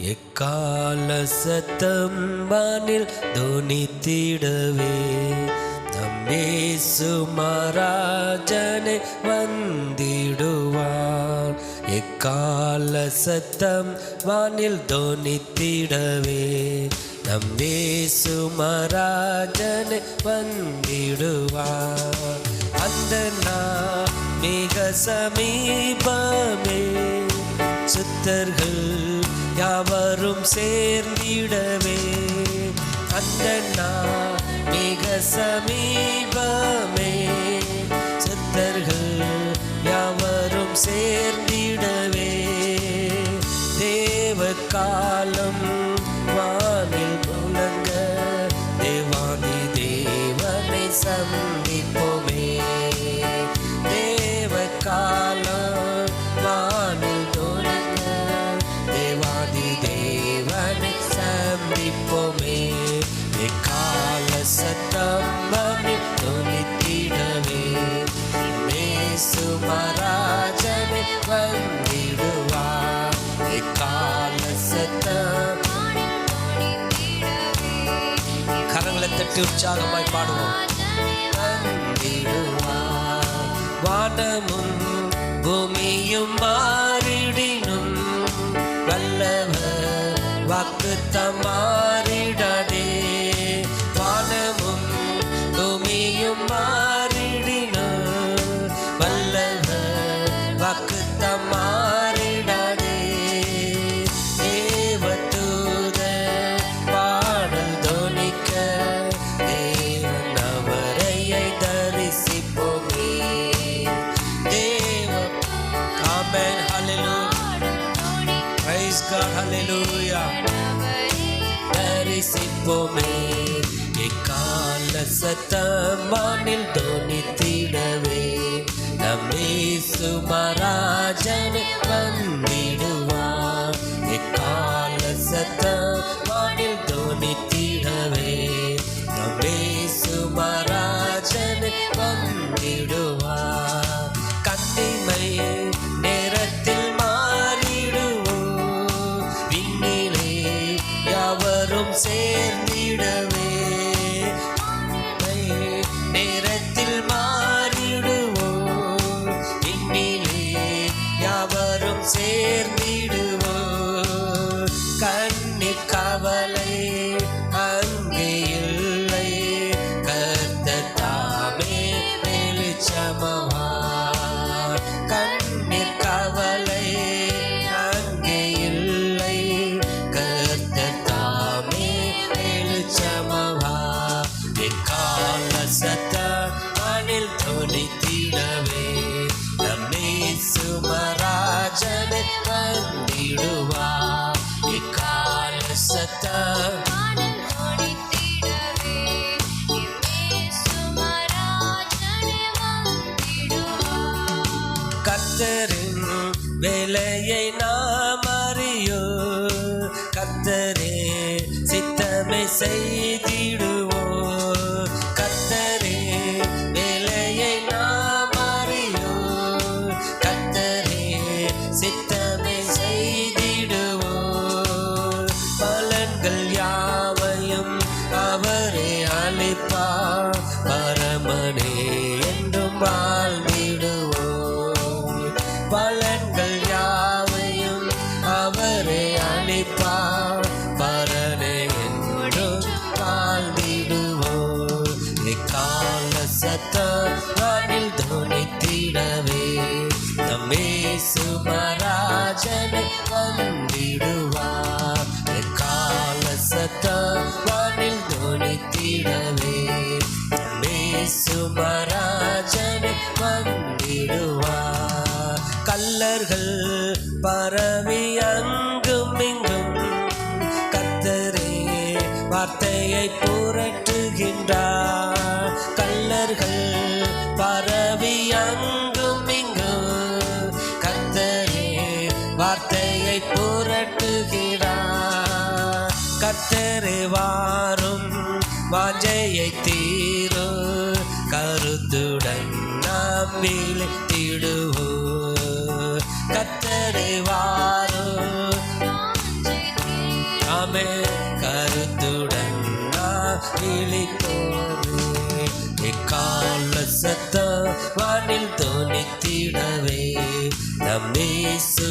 எக்கால சத்தம் வானில் தொனித்திடவே நம் இயேசு மகாராஜனே வந்திடுவார். எக்கால சத்தம் வானில் தொனித்திடவே நம் இயேசு மகாராஜனே வந்திடுவார். அந்த நாள் மிக சமீபமே, சுத்தர்கள் யாவரும் சேர்ந்திடவே. அந்த நாள் மிக சமீபமே, சுத்தர்கள் யாவரும் சேர்ந்திடவே. தேவ காலம் வானில் முழங்க தேவாதி தேவனை சந்திப்போமே. தேவ காலம் வானில் முழங்க தேவாதி தேவனை சந்திப்போமே. எக்கால சத்தம் வானில் தொனித்திடவே இயேசு மகாராஜனே வந்திடுவார். எக்கால சத்தம் கரங்களை தட்டி உற்சாகமாய் பாடுவோம். வந்திடுவார். வானமும் பூமியும் மாறிடினும் வல்லவர் வாக்குத்தம் மாறிடாதே. வானமும் பூமியும் மாறிடினும் வல்லவர் வாக்குத்தம் மாறிடாதே. தேவதூதர் பாடல் தொனிக்க தேவன் அவரையை தரிசிப்போமே. தேவ ஆமென் ஹalleluya praise God hallelujah தரிசிப்போமே. எக்கால சத்தம் வானில் தொனித்திடவே நம் இயேசு மகாராஜனே வந்திடுவார். எக்கால சத்தம் வானில் தொனித்திடவே நம் இயேசு மகாராஜனே வந்திடுவார். கன்னிமை நேரத்தில் மாறிடுவோம், விண்ணிலே யாவரும் சேர்ந்திடவே. நேரத்தில் மாறிடுவோம், விண்ணிலே யாவரும் சேர்ந்திடுவோம். கண்ணீர் கவலை அங்கே இல்லை, கர்த்தர் தாமே வெளிச்சமாவார். கண்ணீர் கவலை அங்கே இல்லை, கர்த்தர் தாமே வெளிச்சமாவார். எக்கால சத்தம் வானில் தொனித்திடவே நம் இயேசு மகாராஜனே வந்திடுவார். எக்கால சத்தம் கர்த்தரின் வேலையை நாம் அறியோ, கர்த்தரே சித்தமே செய்திடுவோம். கர்த்தரே வேலையை நாம் அறியோ, கர்த்தரே சித்தமே செய்திடுவோம். பலன்கள் யாவையும் அவரே அளிப்பார், பரமனே என்றும் வாழ்ந்திடுவோம். பலன்கள் யாவையும் அவரே அளிப்பார், பரனே என்றும் வாழ்ந்திடுவோம். எக்கால சத்தம் வானில் தொனித்திடவே நம் இயேசு மகாராஜனே வந்திடுவார். எக்கால சத்தம் வானில் தொனித்திடவே நம் இயேசு மகாராஜனே வந்திடுவார். கல்லர்கள் பரவி அங்கும் இங்கும் கர்த்தரே வார்த்தையை புரட்டுகின்றார். கல்லர்கள் பரவி அங்கும் இங்கும் கர்த்தரே வார்த்தையை புரட்டுகிறார். கர்த்தரே வாரும் வாஞ்சையை தீரும், கருத்துடன் நாம் விழித்திடுவோம். கர்த்தரே வாரும் விழிப்போமே கருத்துடன் நாம் விழிப்போமே. எக்கால சத்தம் வானில் தோனித்திடவே நம் இயேசு